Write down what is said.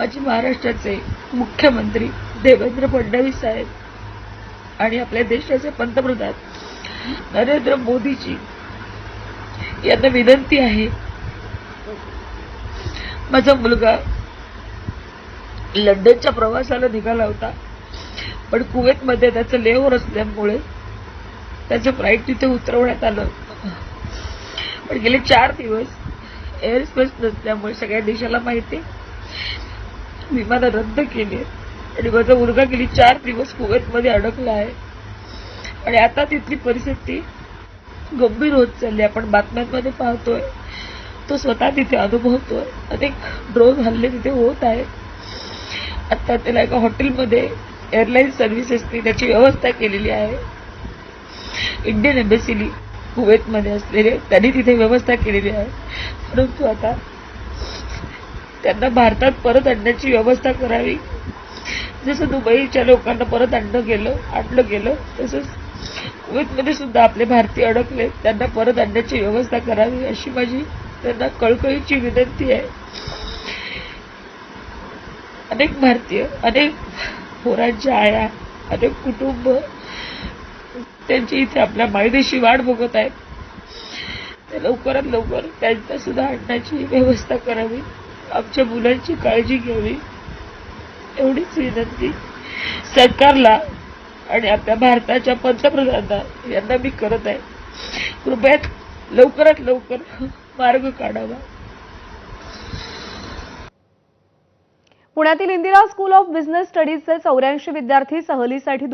आज महाराष्ट्राचे मुख्यमंत्री देवेंद्र फडणवीस साहेब आणि आपल्या देशाचे पंतप्रधान नरेंद्र मोदीजी यांना विनंती आहे, माझा मुलगा लंडनच्या प्रवासाला निघाला होता, पण कुवेतमध्ये त्याचं लेओव्हर असल्यामुळे त्याचं फ्लाईट तिथे उतरवण्यात आलं, पण गेले 4 दिवस एअर स्पेस नसल्यामुळे सगळ्या देशाला माहिती विमानं रद्द केली आणि माझा मुलगा गेली 4 दिवस कुवेतमध्ये अडकला आहे आणि आता तिथली परिस्थिती गंभीर होत चालली. आपण बातम्यांमध्ये पाहतोय, तो स्वतः तिथे अनुभवतोय. अनेक ड्रोन हल्ले तिथे होत आहेत. आता त्याला एका हॉटेलमध्ये एअरलाईन सर्व्हिसेसनी त्याची व्यवस्था केलेली आहे. इंडियन एम्बसीनी कुवेतमध्ये असलेले त्यांनी तिथे व्यवस्था केलेली आहे, परंतु आता त्यांना भारतात परत आणण्याची व्यवस्था करावी. जसं दुबईच्या लोकांना परत आणलं गेलं तसंच कुवेतमध्ये सुद्धा आपले भारतीय अडकले, त्यांना परत आणण्याची व्यवस्था करावी अशी माझी त्यांना कळकळीची विनंती आहे. अनेक भारतीय, अनेक पोरांच्या आया, अनेक कुटुंब त्यांची इथे आपल्या मायदेशी वाट बघत आहेत. ते लवकरात लवकर त्यांना सुद्धा आणण्याची व्यवस्था करावी, आमच्या मुलांची काळजी घ्यावी एवढीच विनंती सरकारला आणि आपल्या भारताच्या पंतप्रधानांना यांना मी करत आहे. कृपया लवकरात लवकर मार्ग काढावा. पुण्यातील इंदिरा स्कूल ऑफ बिझनेस स्टडीजचे 84 विद्यार्थी सहलीसाठी